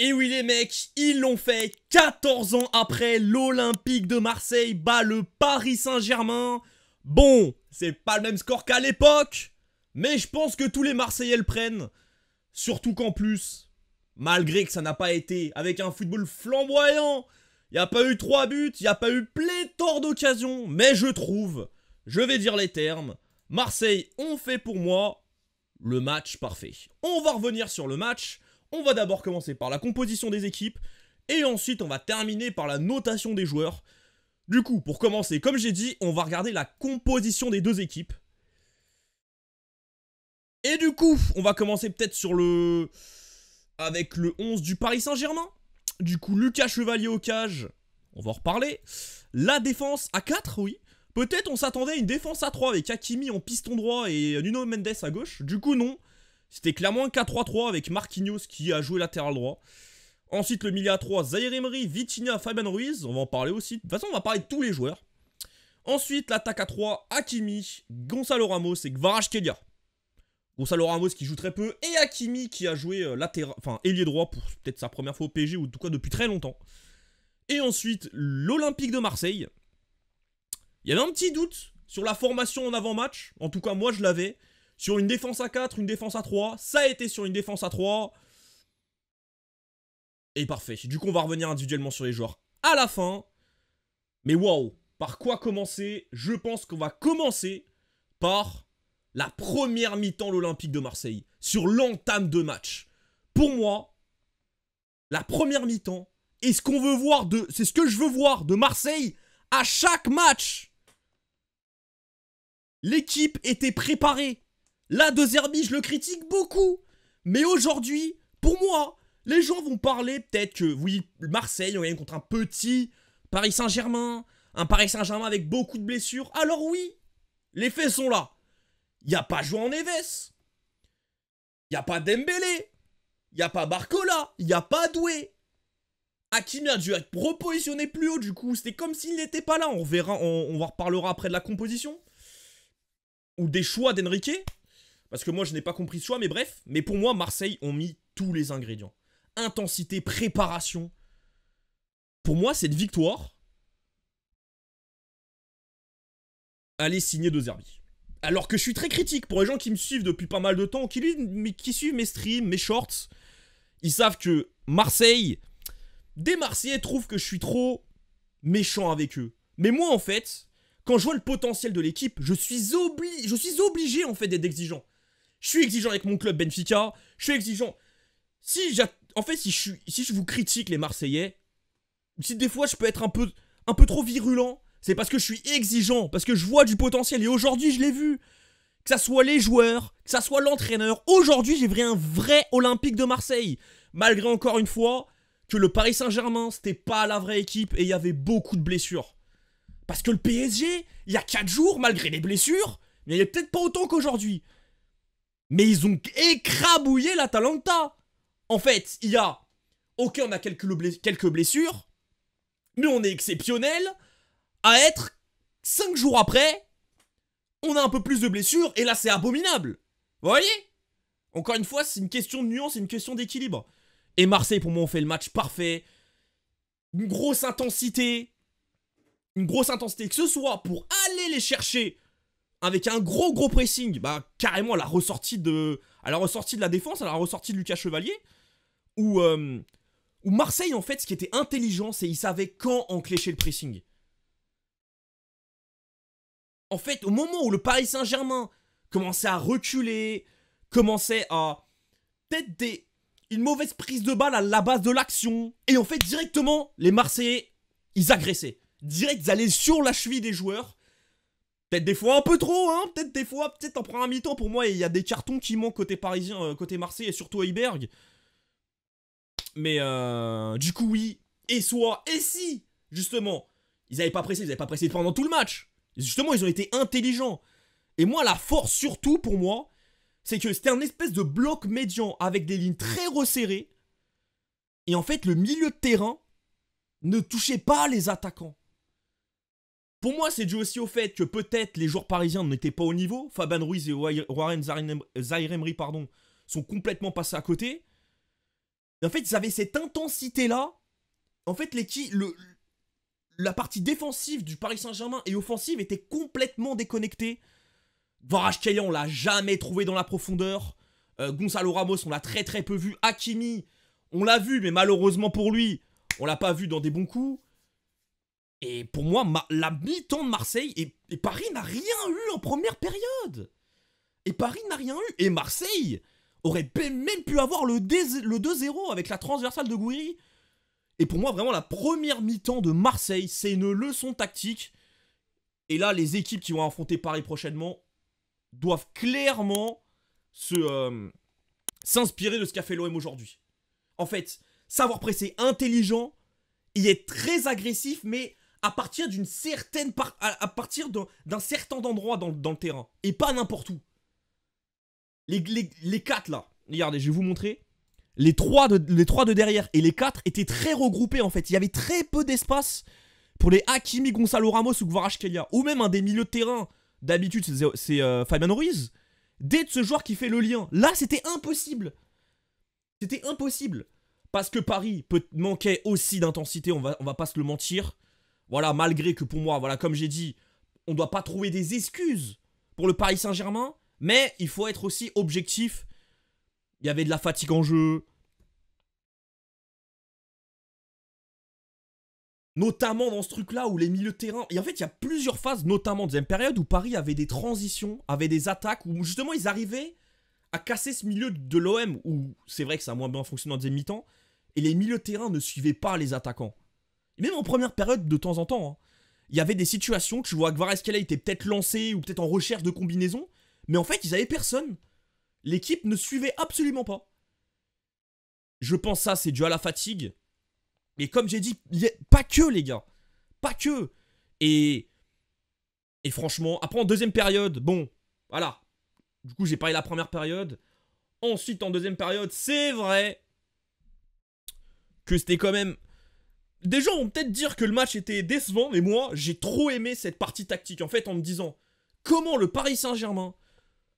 Et oui les mecs, ils l'ont fait 14 ans après, l'Olympique de Marseille bat le Paris Saint-Germain. Bon, c'est pas le même score qu'à l'époque, mais je pense que tous les Marseillais le prennent. Surtout qu'en plus, malgré que ça n'a pas été avec un football flamboyant, il n'y a pas eu 3 buts, il n'y a pas eu pléthore d'occasions, mais je trouve, je vais dire les termes, Marseille ont fait pour moi le match parfait. On va revenir sur le match. On va d'abord commencer par la composition des équipes, et ensuite on va terminer par la notation des joueurs. Du coup, pour commencer, comme j'ai dit, on va regarder la composition des deux équipes. Et du coup, on va commencer peut-être avec le 11 du Paris Saint-Germain. Du coup, Lucas Chevalier au cage, on va en reparler. La défense à 4, oui. Peut-être on s'attendait à une défense à 3 avec Hakimi en piston droit et Nuno Mendes à gauche. Du coup, non. C'était clairement un 4-3-3 avec Marquinhos qui a joué latéral droit. Ensuite, le milieu à 3, Zaïre Emery, Vitinha, Fabian Ruiz. On va en parler aussi. De toute façon, on va parler de tous les joueurs. Ensuite, l'attaque à 3, Hakimi, Gonzalo Ramos et Kvaratskhelia. Gonzalo Ramos qui joue très peu. Et Hakimi qui a joué ailier droit pour peut-être sa première fois au PSG ou en tout cas depuis très longtemps. Et ensuite, l'Olympique de Marseille. Il y avait un petit doute sur la formation en avant-match. En tout cas, moi, je l'avais. Sur une défense à 4, une défense à 3. Ça a été sur une défense à 3. Et parfait. Du coup, on va revenir individuellement sur les joueurs à la fin. Mais waouh, par quoi commencer? Je pense qu'on va commencer par la première mi-temps de l'Olympique de Marseille. Sur l'entame de match. Pour moi, la première mi-temps est ce qu'on veut voir c'est ce que je veux voir de Marseille à chaque match. L'équipe était préparée. Là, De Zerbi, je le critique beaucoup. Mais aujourd'hui, pour moi, les gens vont parler peut-être que, oui, Marseille, on gagne contre un petit Paris Saint-Germain. Un Paris Saint-Germain avec beaucoup de blessures. Alors oui, les faits sont là. Il n'y a pas João Neves. Il n'y a pas Dembélé. Il n'y a pas Barcola. Il n'y a pas Doué. Hakimi a dû être repositionné plus haut, du coup. C'était comme s'il n'était pas là. On verra, on en reparlera après de la composition. Ou des choix d'Enrique. Parce que moi, je n'ai pas compris ce choix, mais bref. Mais pour moi, Marseille ont mis tous les ingrédients. Intensité, préparation. Pour moi, cette victoire, allez signer De Zerbi. Alors que je suis très critique pour les gens qui me suivent depuis pas mal de temps, qui suivent mes streams, mes shorts. Ils savent que Marseille, des Marseillais trouvent que je suis trop méchant avec eux. Mais moi, en fait, quand je vois le potentiel de l'équipe, je suis obligé en fait d'être exigeant. Je suis exigeant avec mon club Benfica. Je suis exigeant. Si je vous critique les Marseillais, si des fois je peux être un peu trop virulent, c'est parce que je suis exigeant, parce que je vois du potentiel. Et aujourd'hui, je l'ai vu. Que ça soit les joueurs, que ça soit l'entraîneur. Aujourd'hui, j'ai vu un vrai Olympique de Marseille. Malgré encore une fois que le Paris Saint-Germain, c'était pas la vraie équipe et il y avait beaucoup de blessures. Parce que le PSG, il y a 4 jours, malgré les blessures, il n'y a peut-être pas autant qu'aujourd'hui. Mais ils ont écrabouillé l'Atalanta. En fait, il y a... Ok, on a quelques blessures, mais on est exceptionnel à être 5 jours après, on a un peu plus de blessures, et là c'est abominable. Vous voyez? Encore une fois, c'est une question de nuance, c'est une question d'équilibre. Et Marseille, pour moi, on fait le match parfait. Une grosse intensité. Que ce soit pour aller les chercher avec un gros pressing, bah carrément à la ressortie de la défense, à la ressortie de Lucas Chevalier, où Marseille, en fait, ce qui était intelligent, c'est qu'ils savaient quand enclencher le pressing. En fait, au moment où le Paris Saint-Germain commençait à reculer, commençait à peut-être une mauvaise prise de balle à la base de l'action, et en fait, directement, les Marseillais, ils agressaient. Direct, ils allaient sur la cheville des joueurs. Peut-être des fois un peu trop, hein. Peut-être en première mi-temps, pour moi, il y a des cartons qui manquent côté parisien, côté Marseille, et surtout à Heiberg. Mais du coup, oui. Et si, justement, ils n'avaient pas pressé pendant tout le match. Justement, ils ont été intelligents. Et moi, la force, surtout pour moi, c'est que c'était un espèce de bloc médian avec des lignes très resserrées. Et en fait, le milieu de terrain ne touchait pas les attaquants. Pour moi, c'est dû aussi au fait que peut-être les joueurs parisiens n'étaient pas au niveau. Fabian Ruiz et Warren Zaïre Emery, sont complètement passés à côté. En fait, ils avaient cette intensité-là. En fait, la partie défensive du Paris Saint-Germain et offensive était complètement déconnectée. Kvaratskhelia, on l'a jamais trouvé dans la profondeur. Gonzalo Ramos, on l'a très très peu vu. Hakimi, on l'a vu, mais malheureusement pour lui, on l'a pas vu dans des bons coups. Et pour moi, la mi-temps de Marseille, et Paris n'a rien eu en première période. Et Paris n'a rien eu. Et Marseille aurait même pu avoir le 2-0 avec la transversale de Gouiri. Et pour moi, vraiment, la première mi-temps de Marseille, c'est une leçon tactique. Et là, les équipes qui vont affronter Paris prochainement doivent clairement s'inspirer de ce qu'a fait l'OM aujourd'hui. En fait, savoir presser intelligent, y être très agressif, mais à partir d'une certaine à partir d'un certain endroit dans le terrain. Et pas n'importe où. Les 4 là, regardez, je vais vous montrer. Les 3 de derrière et les 4 étaient très regroupés en fait. Il y avait très peu d'espace pour les Hakimi, Gonzalo Ramos ou Kvaratskhelia. Ou même un des milieux de terrain. D'habitude, c'est Fabian Ruiz. Dès ce joueur qui fait le lien. Là, c'était impossible. C'était impossible. Parce que Paris manquait aussi d'intensité, on va pas se le mentir. Voilà, malgré que pour moi, voilà, comme j'ai dit, on doit pas trouver des excuses pour le Paris Saint-Germain. Mais il faut être aussi objectif. Il y avait de la fatigue en jeu. Notamment dans ce truc-là où les milieux de terrain... Et en fait, il y a plusieurs phases, notamment en deuxième période, où Paris avait des transitions, avait des attaques, où justement ils arrivaient à casser ce milieu de l'OM, où c'est vrai que ça a moins bien fonctionné en deuxième mi-temps, et les milieux de terrain ne suivaient pas les attaquants. Et même en première période, de temps en temps, hein, il y avait des situations, tu vois, Kvaratskhelia était peut-être lancé, ou peut-être en recherche de combinaison, mais en fait, ils avaient personne. L'équipe ne suivait absolument pas. Je pense ça, c'est dû à la fatigue. Mais comme j'ai dit, pas que les gars. Pas que. Et franchement, après en deuxième période, bon, voilà. Du coup, j'ai parlé de la première période. Ensuite, en deuxième période, c'est vrai que c'était quand même... Des gens vont peut-être dire que le match était décevant, mais moi, j'ai trop aimé cette partie tactique. En fait, en me disant, comment le Paris Saint-Germain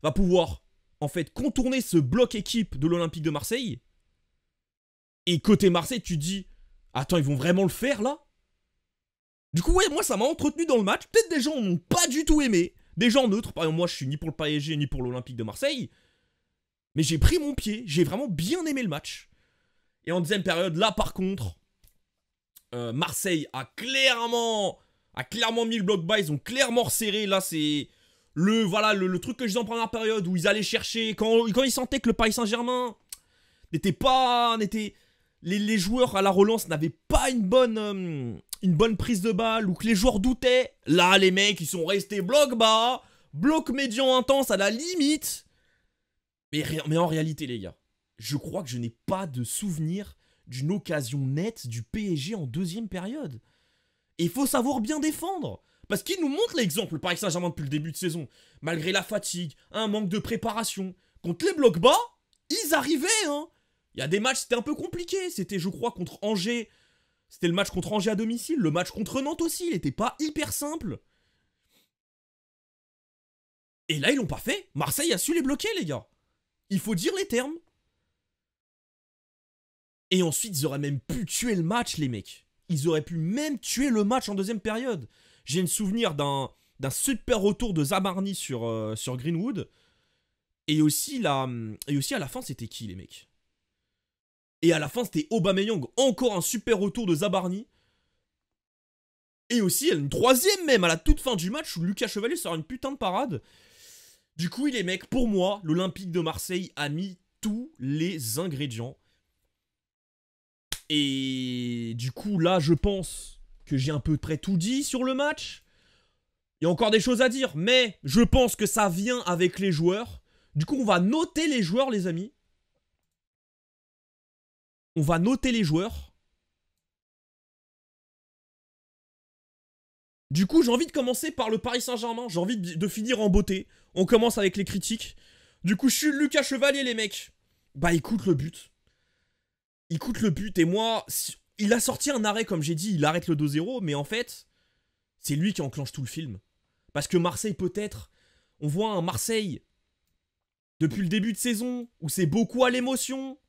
va pouvoir, en fait, contourner ce bloc équipe de l'Olympique de Marseille. Et côté Marseille, tu te dis... Attends, ils vont vraiment le faire, là? Du coup, ouais, moi, ça m'a entretenu dans le match. Peut-être des gens n'ont pas du tout aimé. Des gens neutres. Par exemple, moi, je suis ni pour le PSG, ni pour l'Olympique de Marseille. Mais j'ai pris mon pied. J'ai vraiment bien aimé le match. Et en deuxième période, là, par contre, Marseille a clairement mis le bloc bas. Ils ont clairement resserré. Là, c'est le truc que je disais en première période où ils allaient chercher. Quand ils sentaient que le Paris Saint-Germain n'était pas... Les joueurs à la relance n'avaient pas une bonne prise de balle ou que les joueurs doutaient. Là, les mecs, ils sont restés bloc bas, bloc médian intense à la limite. Mais en réalité, les gars, je crois que je n'ai pas de souvenir d'une occasion nette du PSG en deuxième période. Et il faut savoir bien défendre. Parce qu'il nous montre l'exemple, le Paris Saint-Germain depuis le début de saison. Malgré la fatigue, un manque de préparation. Contre les blocs bas, ils arrivaient, hein. Il y a des matchs, c'était un peu compliqué. C'était, je crois, contre Angers. C'était le match contre Angers à domicile. Le match contre Nantes aussi, il n'était pas hyper simple. Et là, ils l'ont pas fait. Marseille a su les bloquer, les gars. Il faut dire les termes. Et ensuite, ils auraient même pu tuer le match, les mecs. Ils auraient pu même tuer le match en deuxième période. J'ai un souvenir d'un super retour de Zabarni sur Greenwood. Et aussi, à la fin, c'était qui, les mecs? Et à la fin, c'était Aubameyang. Encore un super retour de Zabarni. Et aussi, une troisième même, à la toute fin du match, où Lucas Chevalier sort une putain de parade. Du coup, les mecs, pour moi, l'Olympique de Marseille a mis tous les ingrédients. Et du coup, là, je pense que j'ai à peu près tout dit sur le match. Il y a encore des choses à dire, mais je pense que ça vient avec les joueurs. Du coup, on va noter les joueurs, les amis. On va noter les joueurs. Du coup, j'ai envie de commencer par le Paris Saint-Germain. J'ai envie de finir en beauté. On commence avec les critiques. Du coup, je suis Lucas Chevalier, les mecs. Bah, écoute le but. Écoute le but. Et moi, il a sorti un arrêt, comme j'ai dit. Il arrête le 2-0. Mais en fait, c'est lui qui enclenche tout le film. Parce que Marseille, peut-être... On voit un Marseille, depuis le début de saison, où c'est beaucoup à l'émotion...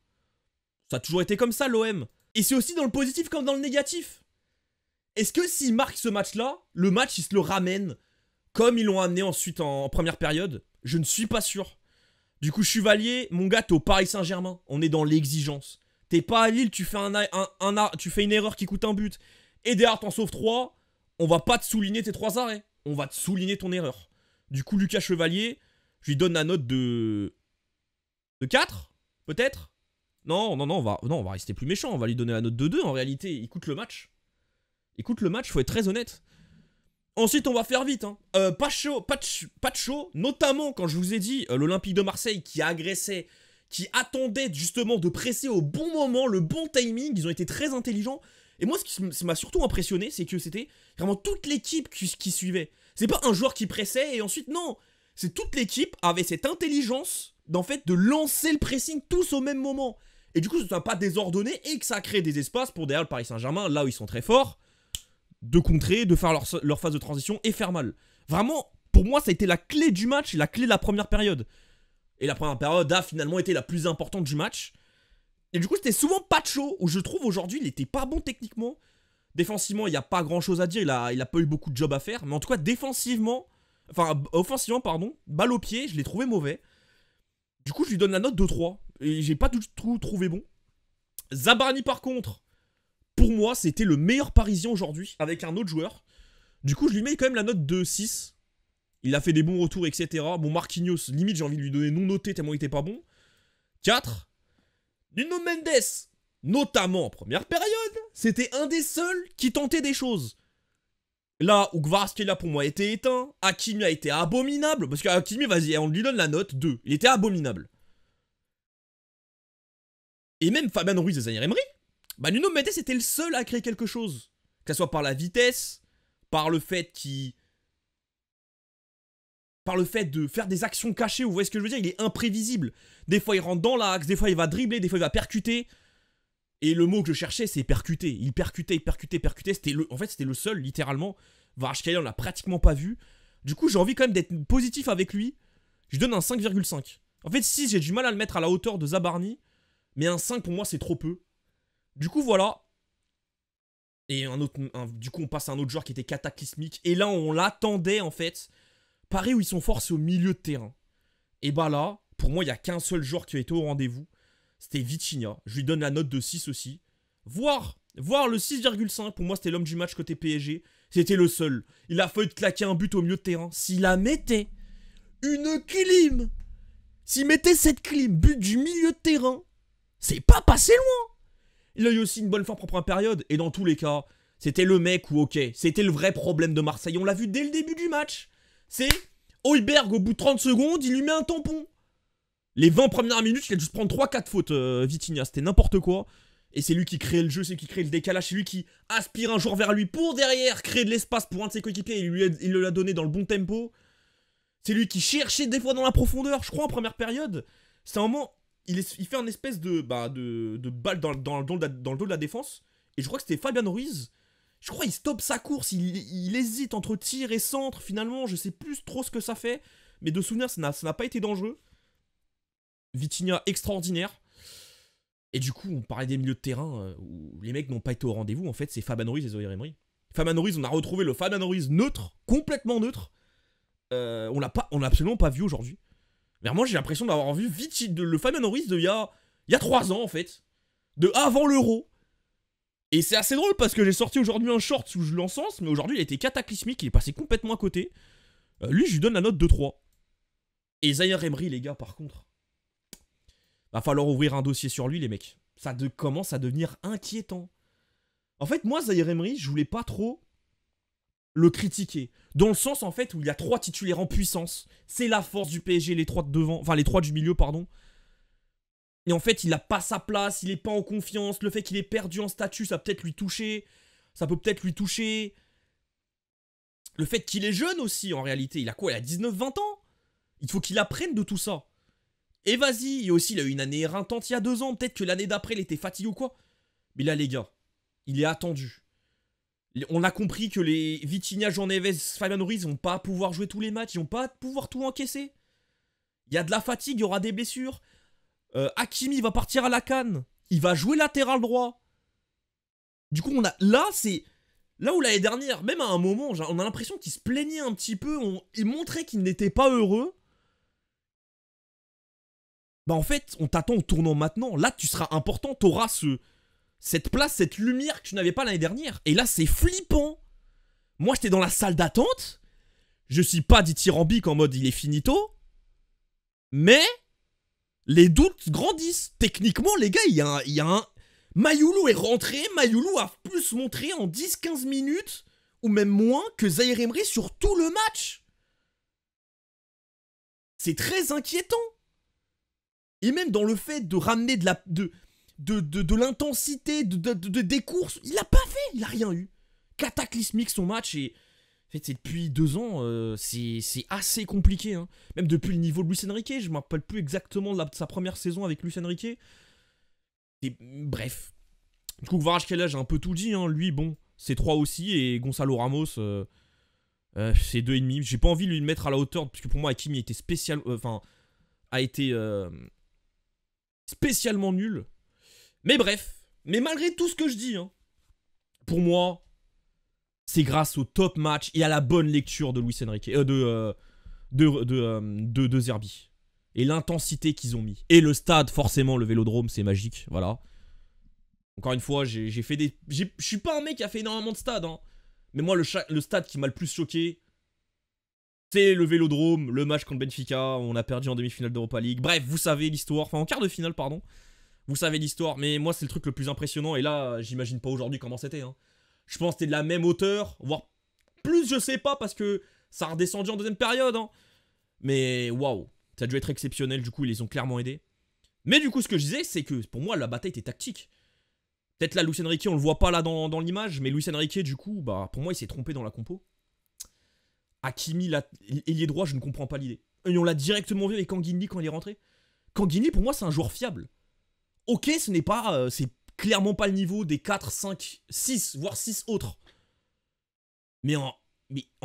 Ça a toujours été comme ça, l'OM. Et c'est aussi dans le positif comme dans le négatif. Est-ce que s'ils marquent ce match-là, le match, ils se le ramènent comme ils l'ont amené ensuite en première période? Je ne suis pas sûr. Du coup, Chevalier, mon gars, t'es au Paris Saint-Germain. On est dans l'exigence. T'es pas à Lille, tu fais, tu fais une erreur qui coûte un but. Et derrière, t'en sauves 3. On va pas te souligner tes 3 arrêts. On va te souligner ton erreur. Du coup, Lucas Chevalier, je lui donne la note de 4, peut-être. Non, on va rester plus méchant. On va lui donner la note de 2. En réalité, il coûte le match. Faut être très honnête. Ensuite, on va faire vite. Hein. Pas de chaud, notamment quand je vous ai dit l'Olympique de Marseille qui agressait, qui attendait justement de presser au bon moment, le bon timing. Ils ont été très intelligents. Et moi, ce qui m'a surtout impressionné, c'est que c'était vraiment toute l'équipe qui suivait. C'est pas un joueur qui pressait et ensuite, non. C'est toute l'équipe avait cette intelligence d'en fait de lancer le pressing tous au même moment. Et du coup, ça ne pas désordonné et que ça crée des espaces pour derrière le Paris Saint-Germain, là où ils sont très forts, de contrer, de faire leur phase de transition et faire mal. Vraiment, pour moi, ça a été la clé du match et la clé de la première période. Et la première période a finalement été la plus importante du match. Et du coup, c'était souvent Pacho, où je trouve aujourd'hui, il était pas bon techniquement. Défensivement, il n'y a pas grand chose à dire, il a pas eu beaucoup de job à faire. Mais en tout cas, offensivement, pardon, balle au pied, je l'ai trouvé mauvais. Du coup, je lui donne la note de 3. Et j'ai pas du tout trouvé bon. Zabarni, par contre, pour moi, c'était le meilleur Parisien aujourd'hui, avec un autre joueur. Du coup, je lui mets quand même la note de 6. Il a fait des bons retours, etc. Bon, Marquinhos, limite, j'ai envie de lui donner non noté tellement il était pas bon. 4. Nuno Mendes, notamment en première période, c'était un des seuls qui tentait des choses. Là où Kvaratskhelia pour moi était éteint, Hakimi a été abominable, parce qu'Hakimi, vas-y, on lui donne la note 2. Il était abominable. Et même Fabian Ruiz et Zaïre Emery, bah Nuno Mendes était le seul à créer quelque chose. Que ce soit par la vitesse, par le fait de faire des actions cachées, vous voyez ce que je veux dire, il est imprévisible. Des fois il rentre dans l'axe, des fois il va dribbler, des fois il va percuter. Et le mot que je cherchais, c'est percuter. Il percutait. En fait, c'était le seul, littéralement. Kvaratskhelia, on l'a pratiquement pas vu. Du coup, j'ai envie quand même d'être positif avec lui. Je lui donne un 5,5. En fait, 6, j'ai du mal à le mettre à la hauteur de Zabarni. Mais un 5, pour moi, c'est trop peu. Du coup, voilà. Et du coup, on passe à un autre joueur qui était cataclysmique. Et là, on l'attendait, en fait. Pareil, où ils sont forts, c'est au milieu de terrain. Et bah là, pour moi, il n'y a qu'un seul joueur qui a été au rendez-vous. C'était Vitinha. Je lui donne la note de 6 aussi. Voir le 6,5. Pour moi, c'était l'homme du match côté PSG. C'était le seul. Il a fallu claquer un but au milieu de terrain. S'il la mettait une clim, s'il mettait cette clim, but du milieu de terrain, c'est pas passé loin. Il a eu aussi une bonne fin pour première période. Et dans tous les cas, c'était le mec où, ok, c'était le vrai problème de Marseille. On l'a vu dès le début du match. C'est Højbjerg, au bout de 30 secondes, il lui met un tampon. Les 20 premières minutes, il a dû se prendre 3-4 fautes, Vitinha. C'était n'importe quoi. Et c'est lui qui crée le jeu, c'est lui qui crée le décalage, c'est lui qui aspire un joueur vers lui pour derrière créer de l'espace pour un de ses coéquipiers. Il le l'a donné dans le bon tempo. C'est lui qui cherchait des fois dans la profondeur. Je crois en première période, c'est un moment, il fait un espèce de balle dans le dos de la défense. Et je crois que c'était Fabian Ruiz. Je crois qu'il stoppe sa course, il hésite entre tir et centre. Finalement, je sais plus trop ce que ça fait. Mais de souvenir, ça n'a pas été dangereux. Vitinha extraordinaire. Et du coup, on parlait des milieux de terrain où les mecs n'ont pas été au rendez-vous. En fait, c'est Fabian Ruiz et Zaïre Emery. Fabian Ruiz, on a retrouvé le Fabian Ruiz neutre, complètement neutre. On l'a absolument pas vu aujourd'hui. Mais moi, j'ai l'impression d'avoir vu le Fabian Ruiz il y a 3 ans, en fait. De avant l'Euro. Et c'est assez drôle parce que j'ai sorti aujourd'hui un short où je l'encense, mais aujourd'hui, il a été cataclysmique, il est passé complètement à côté. Lui, je lui donne la note de 3. Et Zaïre Emery, les gars, par contre. Va falloir ouvrir un dossier sur lui, les mecs. Ça commence à devenir inquiétant. En fait, moi, Zaïre Emery, je voulais pas trop le critiquer. Dans le sens, en fait, où il y a 3 titulaires en puissance. C'est la force du PSG, les 3 de devant. Enfin, les 3 du milieu, pardon. Et en fait, il a pas sa place, il est pas en confiance. Le fait qu'il ait perdu en statut, ça peut peut-être lui toucher. Ça peut peut-être lui toucher. Le fait qu'il est jeune aussi, en réalité. Il a quoi? Il a 19-20 ans. Il faut qu'il apprenne de tout ça. Et vas-y, et aussi il a eu une année éreintante il y a 2 ans, peut-être que l'année d'après il était fatigué ou quoi. Mais là les gars, il est attendu. On a compris que les Vitinha, João Neves, Fabian Ruiz vont pas pouvoir jouer tous les matchs, ils vont pas pouvoir tout encaisser. Il y a de la fatigue, il y aura des blessures. Hakimi va partir à la CAN. il va jouer latéral droit. Du coup, là, c'est là où l'année dernière, même à un moment, on a l'impression qu'il se plaignait un petit peu, il montrait qu'il n'était pas heureux. Bah en fait, on t'attend au tournant maintenant. Là, tu seras important, t'auras cette place, cette lumière que tu n'avais pas l'année dernière. Et là, c'est flippant. Moi, j'étais dans la salle d'attente. Je suis pas dithyrambique en mode il est finito. Mais les doutes grandissent. Techniquement, les gars, il y a un... Mayulu est rentré. Mayulu a plus montré en 10-15 minutes, ou même moins, que Zaïre Emery sur tout le match. C'est très inquiétant. Et même dans le fait de ramener de l'intensité, des courses, il l'a pas fait, il a rien eu. Cataclysmique son match, et en fait, c'est depuis 2 ans, c'est assez compliqué. Hein. Même depuis le niveau de Luis Enrique, je me rappelle plus exactement de sa première saison avec Luis Enrique. Et, bref. Du coup, Kvaratskhelia, j'ai un peu tout dit. Hein. Lui, bon, c'est 3 aussi, et Gonzalo Ramos, c'est 2,5. J'ai pas envie de lui mettre à la hauteur, parce que pour moi, Hakimi était spécial. Enfin, a été spécialement nul. Mais bref. Mais malgré tout ce que je dis, hein, pour moi, c'est grâce au top match et à la bonne lecture de Luis Enrique, de Zerbi. Et l'intensité qu'ils ont mis. Et le stade, forcément, le Vélodrome, c'est magique. Voilà. Encore une fois, j'ai fait des... Je suis pas un mec qui a fait énormément de stades. Hein. Mais moi, le stade qui m'a le plus choqué, c'est le Vélodrome, le match contre Benfica. On a perdu en demi-finale d'Europa League. Bref, vous savez l'histoire. Enfin, en quart de finale, pardon. Vous savez l'histoire. Mais moi, c'est le truc le plus impressionnant. Et là, j'imagine pas aujourd'hui comment c'était. Hein. Je pense que c'était de la même hauteur. Voire plus, je sais pas, parce que ça a redescendu en deuxième période. Hein. Mais waouh. Ça a dû être exceptionnel. Du coup, ils les ont clairement aidés. Mais du coup, ce que je disais, c'est que pour moi, la bataille était tactique. Peut-être là, Luis Enrique, on le voit pas là dans l'image. Mais Luis Enrique, du coup, bah, pour moi, il s'est trompé dans la compo. Hakimi, ailier droit, je ne comprends pas l'idée. Et on l'a directement vu avec Kanguini quand il est rentré. Kanguini, pour moi, c'est un joueur fiable. Ok, ce n'est pas... c'est clairement pas le niveau des 4, 5, 6, voire 6 autres. Mais en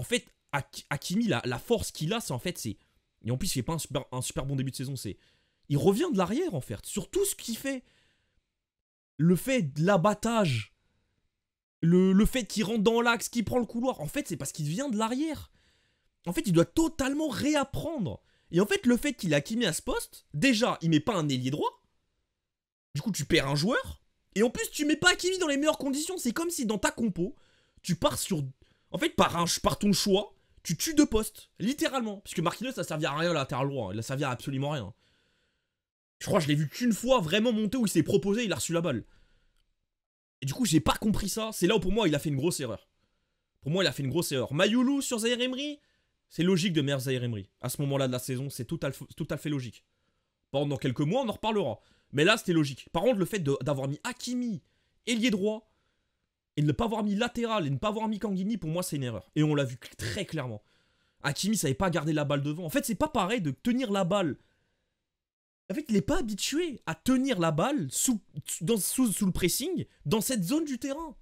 fait, Hakimi, la force qu'il a, c'est en fait... Et en plus, il fait pas un super bon début de saison. Il revient de l'arrière, en fait. Sur tout ce qu'il fait. Le fait de l'abattage. Le fait qu'il rentre dans l'axe, qu'il prend le couloir. En fait, c'est parce qu'il vient de l'arrière. En fait, il doit totalement réapprendre. Et en fait, le fait qu'il a Hakimi à ce poste, déjà, il met pas un ailier droit. Du coup, tu perds un joueur. Et en plus, tu mets pas Hakimi dans les meilleures conditions. C'est comme si dans ta compo, tu pars sur... En fait, par ton choix, tu tues 2 postes. Littéralement. Parce que Marquinhos, ça servait à rien, latéral droit. Il a servi à absolument rien. Je crois que je l'ai vu qu'une fois vraiment monter où il s'est proposé, il a reçu la balle. Et du coup, j'ai pas compris ça. C'est là où pour moi, il a fait une grosse erreur. Pour moi, il a fait une grosse erreur. Mayulu sur Zaïre Emery, c'est logique de mettre Zaïre Emery. À ce moment-là de la saison, c'est tout à fait logique. Par contre, dans quelques mois, on en reparlera. Mais là, c'était logique. Par contre, le fait d'avoir mis Hakimi, ailier droit, et de ne pas avoir mis latéral, et de ne pas avoir mis Kanguini, pour moi, c'est une erreur. Et on l'a vu très clairement. Hakimi savait pas garder la balle devant. En fait, c'est pas pareil de tenir la balle. En fait, il n'est pas habitué à tenir la balle sous le pressing dans cette zone du terrain.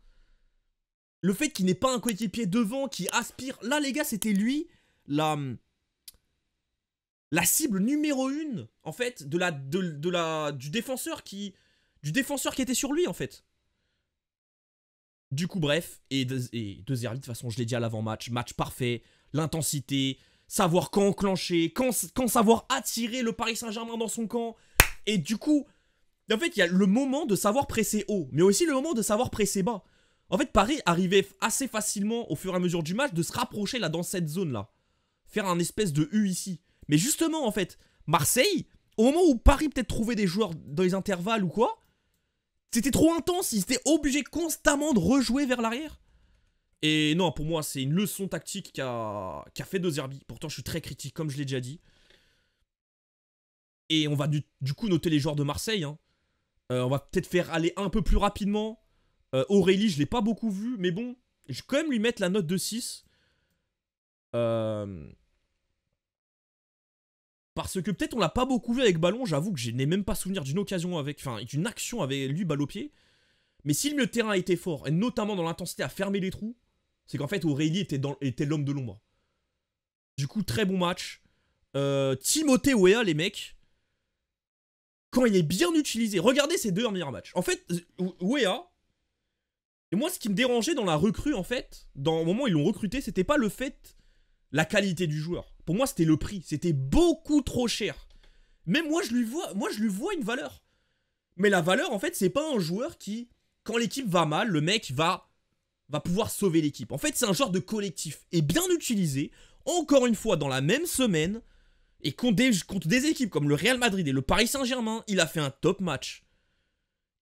Le fait qu'il n'ait pas un coéquipier devant qui aspire... Là, les gars, c'était lui, la cible numéro 1, en fait, du défenseur qui était sur lui, en fait. Du coup, bref, et De Zerbi, de toute façon, je l'ai dit à l'avant-match, match parfait, l'intensité, savoir quand enclencher, quand savoir attirer le Paris Saint-Germain dans son camp. Et du coup, en fait, il y a le moment de savoir presser haut, mais aussi le moment de savoir presser bas. En fait, Paris arrivait assez facilement, au fur et à mesure du match, de se rapprocher là dans cette zone-là. Faire un espèce de U ici. Mais justement, en fait, Marseille, au moment où Paris peut-être trouvait des joueurs dans les intervalles ou quoi, c'était trop intense, ils étaient obligés constamment de rejouer vers l'arrière. Et non, pour moi, c'est une leçon tactique qu'a fait De Zerbi. Pourtant, je suis très critique, comme je l'ai déjà dit. Et on va du coup noter les joueurs de Marseille. Hein. On va peut-être faire aller un peu plus rapidement. Aurélie, je l'ai pas beaucoup vu, mais bon, je vais quand même lui mettre la note de 6. Parce que peut-être on l'a pas beaucoup vu avec ballon, j'avoue que je n'ai même pas souvenir d'une occasion avec... Enfin, d'une action avec lui, balle au pied. Mais si le milieu de terrain était fort, et notamment dans l'intensité à fermer les trous, c'est qu'en fait Aurélie était l'homme de l'ombre. Du coup, très bon match. Timothée Weah, les mecs. quand il est bien utilisé, regardez ces deux derniers matchs. En fait, Weah, et moi ce qui me dérangeait dans la recrue, en fait, dans le moment où ils l'ont recruté, c'était pas le fait, la qualité du joueur. Pour moi, c'était le prix. C'était beaucoup trop cher. Même moi, je lui vois une valeur. Mais la valeur, en fait, c'est pas un joueur qui, quand l'équipe va mal, le mec va pouvoir sauver l'équipe. En fait, c'est un genre de collectif. Et bien utilisé, encore une fois, dans la même semaine, et contre des équipes comme le Real Madrid et le Paris Saint-Germain, il a fait un top match.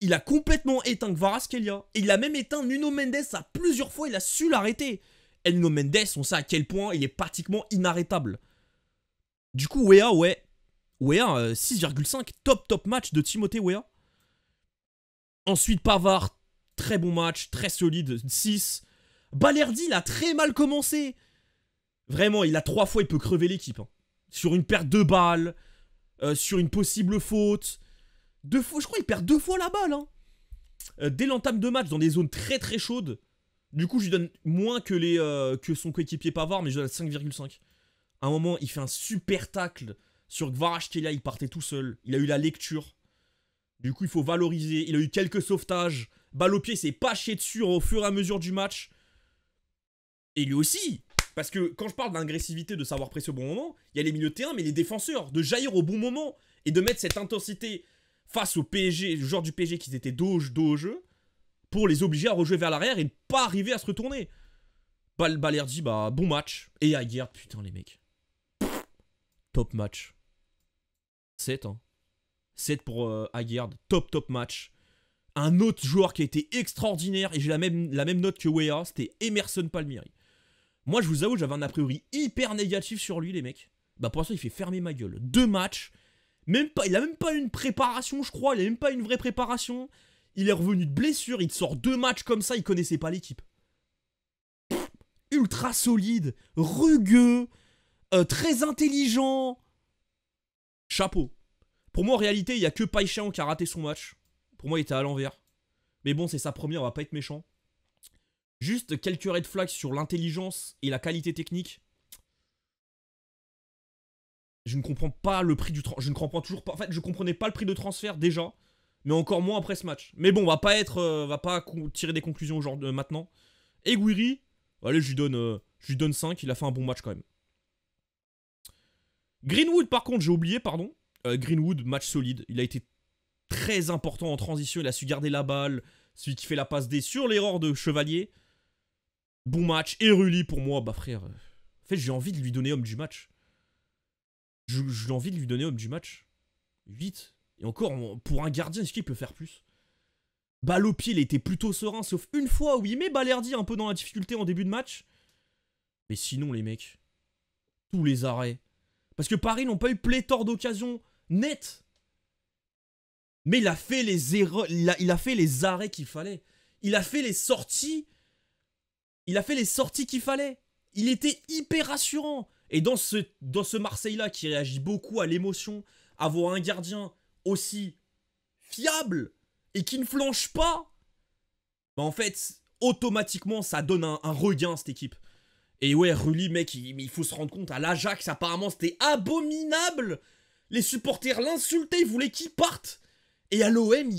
Il a complètement éteint Kvaratskhelia. Et il a même éteint Nuno Mendes à plusieurs fois, il a su l'arrêter. Et Nuno Mendes, on sait à quel point il est pratiquement inarrêtable. Du coup, Weah, 6,5, top match de Timothée Weah. Ensuite, Pavard, très bon match, très solide, 6. Balerdi, il a très mal commencé. Vraiment, il a 3 fois, il peut crever l'équipe. Hein. Sur une perte de balle, sur une possible faute. 2 fois, je crois qu'il perd 2 fois la balle. Hein. Dès l'entame de match, dans des zones très chaudes. Du coup, je lui donne moins que son coéquipier Pavard, mais je donne 5,5. À un moment, il fait un super tacle sur Kvaratskhelia, il partait tout seul. Il a eu la lecture. Du coup, il faut valoriser. Il a eu quelques sauvetages. Balle au pied, il s'est pas chié dessus au fur et à mesure du match. Et lui aussi. Parce que quand je parle d'agressivité, de savoir presser au bon moment, il y a les milieux de terrain, mais les défenseurs, de jaillir au bon moment et de mettre cette intensité face au PSG, le joueur du PSG qui étaient dos au jeu, pour les obliger à rejouer vers l'arrière et ne pas arriver à se retourner. Balerdi, bah, bon match. Et Aguerd, putain, les mecs. Top match. 7, hein. 7 pour Aguerd. Top match. Un autre joueur qui a été extraordinaire, et j'ai la même note que Weah, c'était Emerson Palmieri. Moi, je vous avoue, j'avais un a priori hyper négatif sur lui, les mecs. Bah, pour l'instant, il fait fermer ma gueule. 2 matchs. Il a même pas une préparation, je crois. Il a même pas une vraie préparation. Il est revenu de blessure. Il te sort 2 matchs comme ça. Il connaissait pas l'équipe. Ultra solide. Rugueux. Très intelligent. Chapeau. Pour moi, en réalité, il y a que Paixão qui a raté son match. Pour moi, il était à l'envers. Mais bon, c'est sa première, on va pas être méchant. Juste quelques red flags sur l'intelligence et la qualité technique. Je ne comprends pas le prix du transfert. Je ne comprends toujours pas. En fait, je comprenais pas le prix de transfert déjà. Mais encore moins après ce match. Mais bon, on va pas tirer des conclusions maintenant. Et Guiri, allez, je lui donne 5. Il a fait un bon match quand même. Greenwood, par contre, j'ai oublié, pardon. Greenwood, match solide. Il a été très important en transition. Il a su garder la balle. Celui qui fait la passe D sur l'erreur de Chevalier. Bon match. Et Rulli, pour moi, bah frère. En fait, j'ai envie de lui donner homme du match. J'ai envie de lui donner homme du match. 8. Et encore, pour un gardien, est-ce qu'il peut faire plus? Balle au pied, il était plutôt serein, sauf une fois où il met Balerdi un peu dans la difficulté en début de match. Mais sinon, les mecs, tous les arrêts. Parce que Paris n'ont pas eu pléthore d'occasions nettes. Mais il a fait les erreurs, il a fait les arrêts qu'il fallait. Il a fait les sorties. Il a fait les sorties qu'il fallait. Il était hyper rassurant. Et dans ce Marseille-là qui réagit beaucoup à l'émotion, avoir un gardien aussi fiable et qui ne flanche pas, bah en fait, automatiquement, ça donne un regain à cette équipe. Et ouais, Rulli, mec, il faut se rendre compte, à l'Ajax, apparemment, c'était abominable. Les supporters l'insultaient, ils voulaient qu'il parte. Et à l'OM,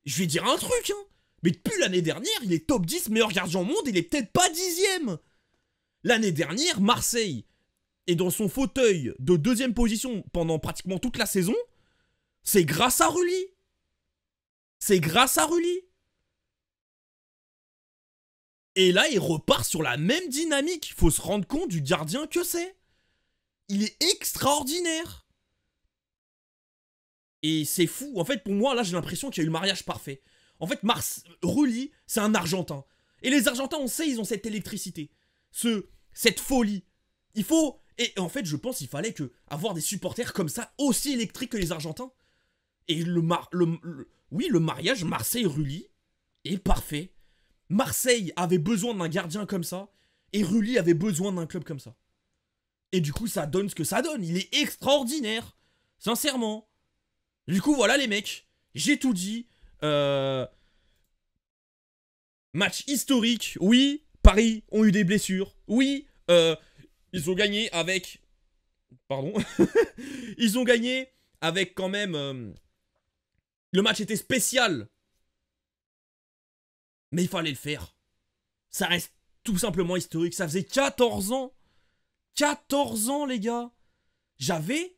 je vais dire un truc, hein. Mais depuis l'année dernière, il est top 10 meilleur gardien au monde, il est peut-être pas 10ème. L'année dernière, Marseille est dans son fauteuil de 2ème position pendant pratiquement toute la saison. C'est grâce à Rulli. C'est grâce à Rulli. Et là, il repart sur la même dynamique. Il faut se rendre compte du gardien que c'est. Il est extraordinaire. Et c'est fou. En fait, pour moi, là, j'ai l'impression qu'il y a eu le mariage parfait. En fait, Rulli, c'est un Argentin. Et les Argentins, on sait, ils ont cette électricité. Cette folie. Il faut... Et en fait, je pense qu'il fallait avoir des supporters comme ça, aussi électriques que les Argentins. Et le mariage Marseille-Rulli est parfait. Marseille avait besoin d'un gardien comme ça. Et Rulli avait besoin d'un club comme ça. Et du coup, ça donne ce que ça donne. Il est extraordinaire. Sincèrement. Du coup, voilà les mecs. J'ai tout dit. Match historique. Oui, Paris ont eu des blessures. Oui, ils ont gagné avec... Pardon. Ils ont gagné avec quand même... le match était spécial. Mais il fallait le faire. Ça reste tout simplement historique. Ça faisait 14 ans. 14 ans, les gars. J'avais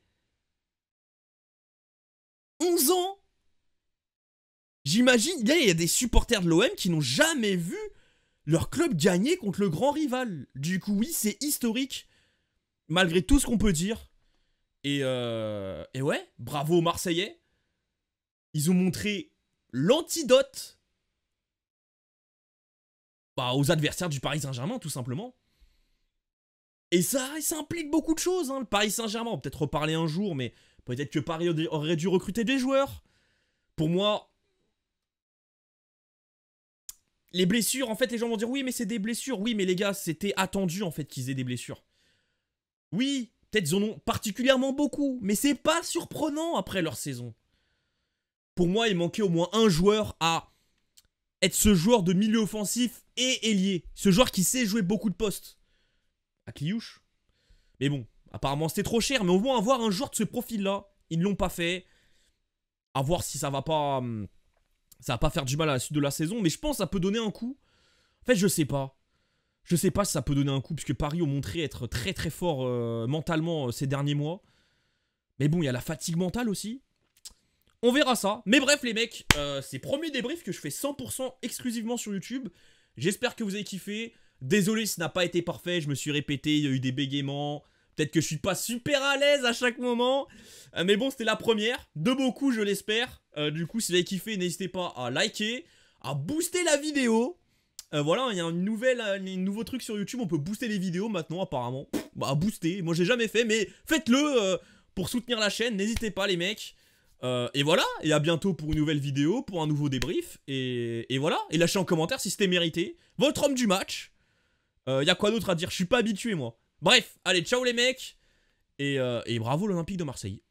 11 ans. J'imagine, là, il y a des supporters de l'OM qui n'ont jamais vu leur club gagner contre le grand rival. Du coup, oui, c'est historique. Malgré tout ce qu'on peut dire. Et ouais, bravo aux Marseillais. Ils ont montré l'antidote aux adversaires du Paris Saint-Germain, tout simplement. Et ça implique beaucoup de choses, hein. Le Paris Saint-Germain, on va peut-être reparler un jour, mais peut-être que Paris aurait dû recruter des joueurs. Pour moi, les blessures, en fait, les gens vont dire oui, mais c'est des blessures. Oui, mais les gars, c'était attendu, en fait, qu'ils aient des blessures. Oui, peut-être ils en ont particulièrement beaucoup, mais c'est pas surprenant après leur saison. Pour moi, il manquait au moins un joueur à être ce joueur de milieu offensif et ailier. Ce joueur qui sait jouer beaucoup de postes. À Kliouche. Mais bon, apparemment c'était trop cher, mais au moins avoir un joueur de ce profil-là, ils ne l'ont pas fait. À voir si ça va pas faire du mal à la suite de la saison, mais je pense que ça peut donner un coup. En fait, je sais pas. Je sais pas si ça peut donner un coup, puisque Paris ont montré être très très fort mentalement ces derniers mois. Mais bon, il y a la fatigue mentale aussi. On verra ça. Mais bref, les mecs, c'est le premier débrief que je fais 100% exclusivement sur YouTube. J'espère que vous avez kiffé. Désolé si ça n'a pas été parfait, je me suis répété, il y a eu des bégaiements. Peut-être que je suis pas super à l'aise à chaque moment. Mais bon, c'était la première. De beaucoup, je l'espère. Du coup, si vous avez kiffé, n'hésitez pas à liker, à booster la vidéo. Voilà, il y a un nouveau truc sur YouTube, on peut booster les vidéos maintenant apparemment. Bah booster, moi j'ai jamais fait, mais faites-le pour soutenir la chaîne, n'hésitez pas les mecs. Et voilà, et à bientôt pour une nouvelle vidéo, pour un nouveau débrief. Et voilà, et lâchez en commentaire si c'était mérité. Votre homme du match. Y a quoi d'autre à dire, je suis pas habitué moi. Bref, allez, ciao les mecs. Et bravo l'Olympique de Marseille.